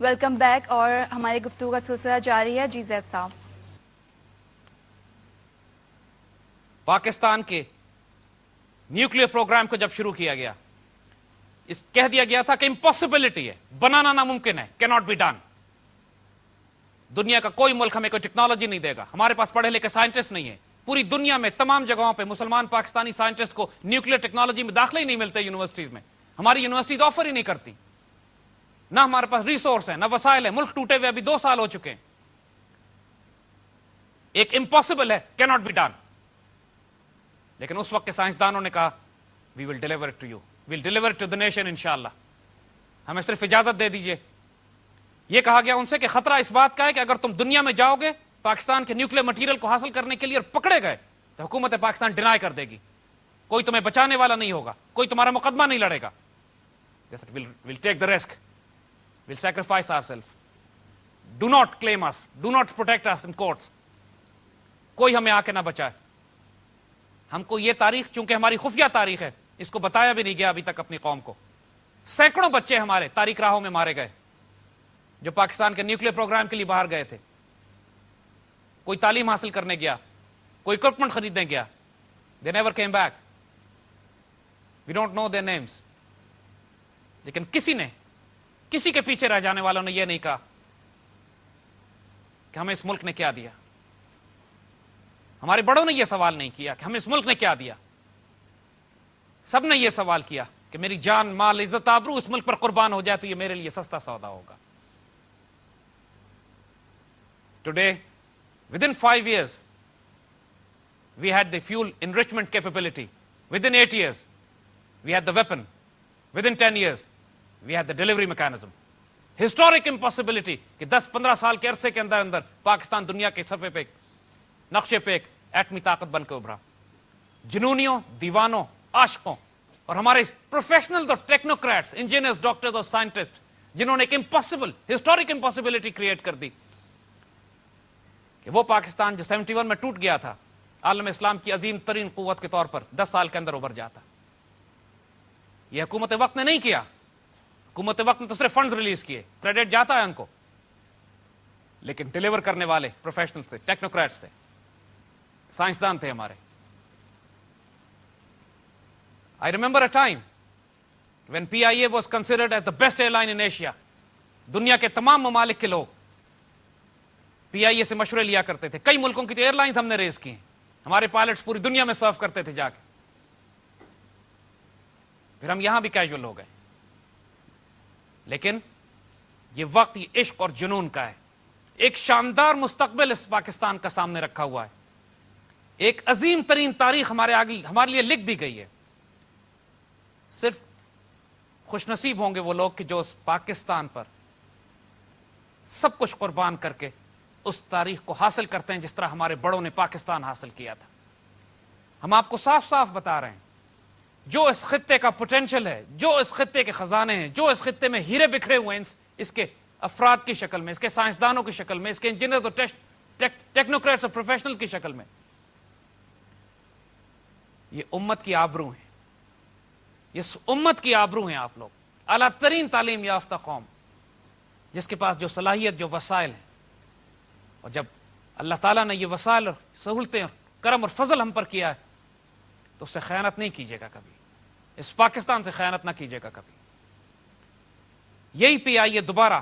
Welcome back. اور ہماری گفتگو کا سلسلہ جاری ہے. جی زید صاحب. پاکستان کے نیوکلیر پروگرام کو جب شروع کیا گیا کہہ دیا گیا تھا کہ امپاسبلٹی ہے, بنانا ناممکن ہے, کیناٹ بی ڈن. دنیا کا کوئی ملک ہمیں کوئی ٹیکنالوجی نہیں دے گا, ہمارے پاس پڑھے لکھے سائنٹسٹ نہیں ہیں. پوری دنیا میں تمام جگہوں پہ مسلمان پاکستانی سائنٹسٹ کو نیوکلیر ٹیکنالوجی میں داخلے ہی نہیں ملتے یونیورسٹیز میں. ہماری یونیورسٹیز آفر ہی نہیں کرتی, نہ ہمارے پاس ریسورس ہے, نہ وسائل ہے. ملک ٹوٹے ہوئے ابھی 2 سال ہو چکے ہیں. ایک امپاسبل ہے, کیناٹ بی ڈن. لیکن اس وقت کے سائنسدانوں نے کہا we will deliver it to you, we will deliver to the nation انشاءاللہ. ہمیں صرف اجازت دے دیجئے. یہ کہا گیا ان سے کہ خطرہ اس بات کا ہے کہ اگر تم دنیا میں جاؤ گے پاکستان کے نیوکلیر مٹیریل کو حاصل کرنے کے لیے اور پکڑے گئے تو حکومت پاکستان ڈینائی کر دے گی, کوئی تمہیں بچانے والا نہیں ہوگا, کوئی تمہارا مقدمہ نہیں لڑے گا. We'll take the risk, we'll sacrifice ourselves, do not claim us, do not protect us in courts. کوئی ہمیں آ کے نہ بچائے. ہم کو یہ تاریخ چونکہ ہماری خفیہ تاریخ ہے, اس کو بتایا بھی نہیں گیا ابھی تک اپنی قوم کو. سینکڑوں بچے ہمارے تاریخ راہوں میں مارے گئے جو پاکستان کے نیوکلیر پروگرام کے لیے باہر گئے تھے. کوئی تعلیم حاصل کرنے گیا, کوئی اکوپمنٹ خریدنے گیا. They never came back. We don't know their names. لیکن کسی کے پیچھے رہ جانے والوں نے یہ نہیں کہا کہ ہمیں اس ملک نے کیا دیا. ہمارے بڑوں نے یہ سوال نہیں کیا کہ ہمیں اس ملک نے کیا دیا. سب نے یہ سوال کیا کہ میری جان, مال, عزت, آبرو اس ملک پر قربان ہو جائے تو یہ میرے لیے سستا سودا ہوگا. Today, within 5 years, we had the fuel enrichment capability. Within 8 years, we had the weapon. Within 10 years, we had the delivery mechanism. Historic impossibility کہ 10-15 سال کے عرصے کے اندر پاکستان دنیا کے صفحے پہ نقشے پہ ایک ایٹمی طاقت بن کے ابھرا. جنونیوں, دیوانوں, عاشقوں اور ہمارے پروفیشنلز اور ٹیکنوکریٹس, انجینئرز, ڈاکٹرز اور سائنٹسٹ جنہوں نے ایک امپاسبل, ہسٹورک امپاسبلٹی کریٹ کر دی کہ وہ پاکستان جو 71 میں ٹوٹ گیا تھا عالم اسلام کی عظیم ترین قوت کے طور پر 10 سال کے اندر ابھر جاتا. یہ حکومت وقت نے نہیں کیا. حکومت وقت نے تو صرف فنڈز ریلیز کیے, کریڈٹ جاتا ہے ان کو, لیکن ڈیلیور کرنے والے پروفیشنل تھے, ٹیکنوکریٹس تھے, سائنسدان تھے ہمارے. I remember a time when PIA was considered as the best airline in Asia. دنیا کے تمام ممالک کے لوگ PIA سے مشورے لیا کرتے تھے. کئی ملکوں کی تو ایئر لائنز ہم نے ریز کی ہیں. ہمارے پائلٹس پوری دنیا میں سرو کرتے تھے جا کے. پھر ہم یہاں بھی کیجول ہو گئے. لیکن یہ وقت یہ عشق اور جنون کا ہے. ایک شاندار مستقبل اس پاکستان کا سامنے رکھا ہوا ہے. ایک عظیم ترین تاریخ ہمارے آگے ہمارے لیے لکھ دی گئی ہے. صرف خوش نصیب ہوں گے وہ لوگ کہ جو اس پاکستان پر سب کچھ قربان کر کے اس تاریخ کو حاصل کرتے ہیں جس طرح ہمارے بڑوں نے پاکستان حاصل کیا تھا. ہم آپ کو صاف صاف بتا رہے ہیں جو اس خطے کا پوٹینشل ہے, جو اس خطے کے خزانے ہیں, جو اس خطے میں ہیرے بکھرے ہوئے ہیں اس کے افراد کی شکل میں, اس کے سائنسدانوں کی شکل میں, اس کے انجینئرز اور ٹیکنوکریٹس اور پروفیشنل کی شکل میں, یہ امت کی آبرو ہیں. اس امت کی آبرو ہیں آپ لوگ. اعلیٰ ترین تعلیم یافتہ قوم جس کے پاس جو صلاحیت, جو وسائل ہیں. اور جب اللہ تعالیٰ نے یہ وسائل اور سہولتیں, کرم اور فضل ہم پر کیا ہے تو اس سے خیانت نہیں کیجیے گا کبھی. اس پاکستان سے خیانت نہ کیجیے گا کبھی. یہی PIA دوبارہ,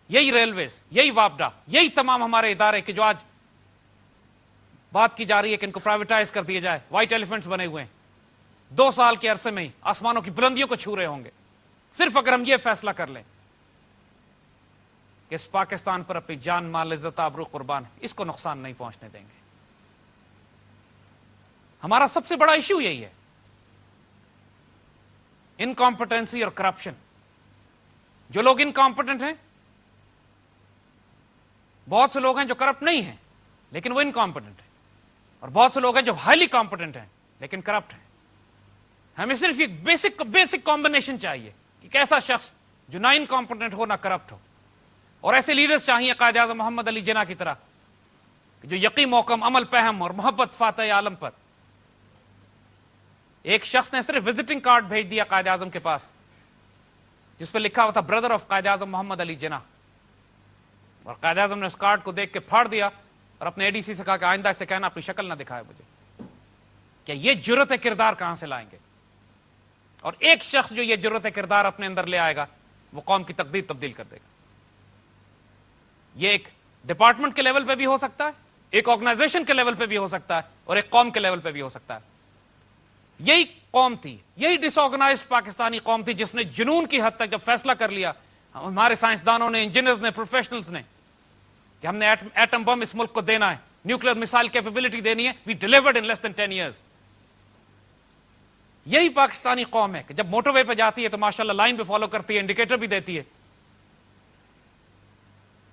یہی ریلویز, یہی وابڈا, یہی تمام ہمارے ادارے کہ جو آج بات کی جا رہی ہے کہ ان کو پرائیویٹائز کر دیا جائے, وائٹ ایلیفنٹس بنے ہوئے ہیں. 2 سال کے عرصے میں ہی آسمانوں کی بلندیوں کو چھو رہے ہوں گے صرف اگر ہم یہ فیصلہ کر لیں کہ اس پاکستان پر اپنی جان, مال, عزت, آبرو قربان ہے, اس کو نقصان نہیں پہنچنے دیں گے. ہمارا سب سے بڑا ایشو یہی ہے, انکمپٹنسی اور کرپشن. جو لوگ انکمپٹنٹ ہیں, بہت سے لوگ ہیں جو کرپٹ نہیں ہیں لیکن وہ انکمپٹنٹ ہیں, اور بہت سے لوگ ہیں جو ہائیلی کمپٹنٹ ہیں لیکن کرپٹ ہیں. ہمیں صرف ایک بیسک کمبینیشن چاہیے کہ ایک ایسا شخص جو نہ انکمپٹنٹ ہو نہ کرپٹ ہو. اور ایسے لیڈرز چاہیے قائد اعظم محمد علی جناح کی طرح جو یقین, محکم, عمل, پہم اور محبت فاتح عالم پر. ایک شخص نے صرف وزٹنگ کارڈ بھیج دیا قائد اعظم کے پاس جس پہ لکھا ہوا تھا بردر آف قائد اعظم محمد علی جناح. اور قائد اعظم نے اس کارڈ کو دیکھ کے پھاڑ دیا اور اپنے اے ڈی سی سے کہا کہ آئندہ اس سے کہنا اپنی شکل نہ دکھائے مجھے. کہ یہ جرأت کردار کہاں سے لائیں گے؟ اور ایک شخص جو یہ جرأت کردار اپنے اندر لے آئے گا وہ قوم کی تقدیر تبدیل کر دے گا. یہ ایک ڈپارٹمنٹ کے لیول پہ بھی ہو سکتا ہے, ایک آرگنائزیشن کے لیول پہ بھی ہو سکتا ہے, اور ایک قوم کے لیول پہ بھی ہو سکتا ہے. یہی قوم تھی, یہی ڈس آرگنائزڈ پاکستانی قوم تھی جس نے جنون کی حد تک جب فیصلہ کر لیا, ہمارے سائنسدانوں نے, انجینئرز نے, پروفیشنلز نے, کہ ہم نے ایٹم بم اس ملک کو دینا ہے, نیوکلیر میسائل کیپیبلٹی دینی ہے, وی delivered in less then 10 years. یہی پاکستانی قوم ہے کہ جب موٹر وے پہ جاتی ہے تو ماشاءاللہ لائن پہ فالو کرتی ہے, انڈیکیٹر بھی دیتی ہے,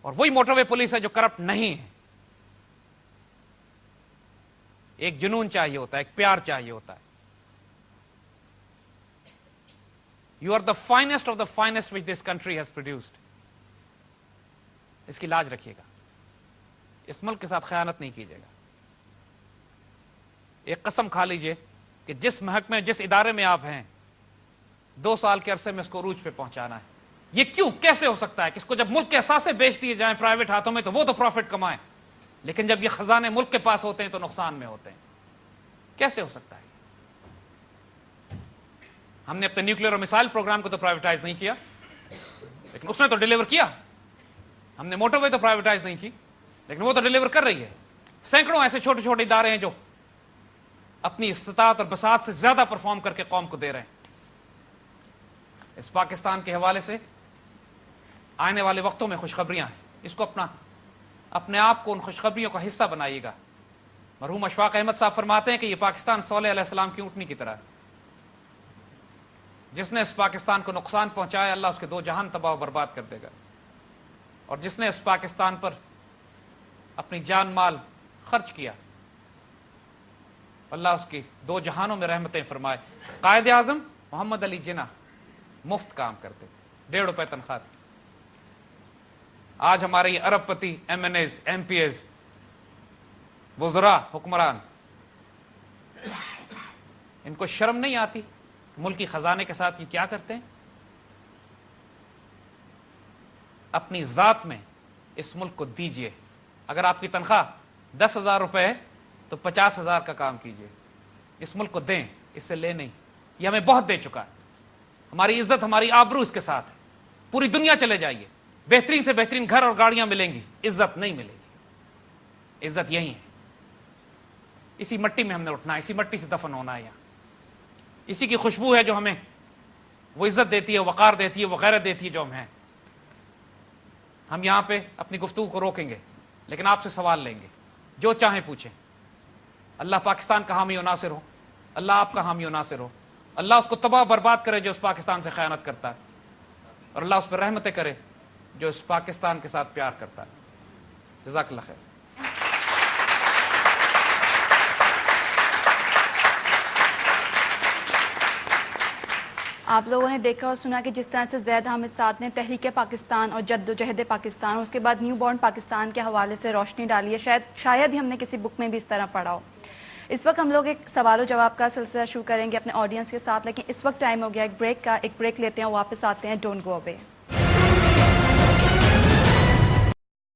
اور وہی موٹر وے پولیس ہے جو کرپٹ نہیں ہے. ایک جنون چاہیے ہوتا ہے, ایک پیار چاہیے ہوتا ہے. You are the finest of the finest which this country has produced. اس کی لاج رکھیے گا, اس ملک کے ساتھ خیانت نہیں کیجیے گا. ایک قسم کھا لیجئے کہ جس محکمے, جس ادارے میں آپ ہیں, 2 سال کے عرصے میں اس کو عروج پہ پہنچانا ہے. یہ کیوں, کیسے ہو سکتا ہے کہ اس کو جب ملک کے اثاثے بیچ دیے جائیں پرائیویٹ ہاتھوں میں تو وہ تو پروفٹ کمائیں, لیکن جب یہ خزانے ملک کے پاس ہوتے ہیں تو نقصان میں ہوتے ہیں؟ کیسے ہو سکتا ہے؟ ہم نے اپنے نیوکلیر اور میسائل پروگرام کو تو پرائیویٹائز نہیں کیا, لیکن اس نے تو ڈیلیور کیا. ہم نے موٹر وے تو پرائیویٹائز نہیں کی, لیکن وہ تو ڈیلیور کر رہی ہے. سینکڑوں ایسے چھوٹے چھوٹے ادارے ہیں جو اپنی استطاعت اور بساط سے زیادہ پرفارم کر کے قوم کو دے رہے ہیں. اس پاکستان کے حوالے سے آنے والے وقتوں میں خوشخبریاں ہیں, اس کو اپنے آپ کو ان خوشخبریوں کا حصہ بنائیے گا. مرحوم اشفاق احمد صاحب فرماتے ہیں کہ یہ پاکستان صالح علیہ السلام کی اونٹنی کی طرح ہے. جس نے اس پاکستان کو نقصان پہنچایا, اللہ اس کے 2 جہان تباہ و برباد کر دے گا. اور جس نے اس پاکستان پر اپنی جان مال خرچ کیا, اللہ اس کی 2 جہانوں میں رحمتیں فرمائے. قائد اعظم محمد علی جناح مفت کام کرتے تھے, 1.5 روپے تنخواہ تھی. آج ہمارے یہ ارب پتی M N As, M P As, وزراء, حکمران, ان کو شرم نہیں آتی ملکی خزانے کے ساتھ یہ کیا کرتے ہیں؟ اپنی ذات میں اس ملک کو دیجئے. اگر آپ کی تنخواہ 10,000 روپے ہے تو 50,000 کا کام کیجئے. اس ملک کو دیں, اس سے لے نہیں. یہ ہمیں بہت دے چکا ہے. ہماری عزت, ہماری آبرو اس کے ساتھ ہے. پوری دنیا چلے جائیے, بہترین سے بہترین گھر اور گاڑیاں ملیں گی, عزت نہیں ملے گی. عزت یہی ہے, اسی مٹی میں ہم نے اٹھنا ہے, اسی مٹی سے دفن ہونا ہے. یہاں اسی کی خوشبو ہے جو ہمیں وہ عزت دیتی ہے, وقار دیتی ہے, وہ غیرت دیتی ہے جو ہم ہیں. ہم یہاں پہ اپنی گفتگو کو روکیں گے, لیکن آپ سے سوال لیں گے, جو چاہیں پوچھیں. اللہ پاکستان کا حامی و ناصر ہو, اللہ آپ کا حامی و ناصر ہو. اللہ اس کو تباہ برباد کرے جو اس پاکستان سے خیانت کرتا ہے, اور اللہ اس پر رحمتیں کرے جو اس پاکستان کے ساتھ پیار کرتا ہے. جزاک اللہ خیر. آپ لوگوں نے دیکھا اور سنا کہ جس طرح سے زید حامد صاد نے تحریک پاکستان اور جد و جہد پاکستان اور اس کے بعد نیو بورن پاکستان کے حوالے سے روشنی ڈالی ہے. شاید ہی ہم نے کسی بک میں بھی اس طرح پڑھا ہو. اس وقت ہم لوگ ایک سوال و جواب کا سلسلہ شروع کریں گے اپنے آڈینس کے ساتھ, لیکن اس وقت ٹائم ہو گیا ایک بریک کا. ایک بریک لیتے ہیں, واپس آتے ہیں. Don't go away.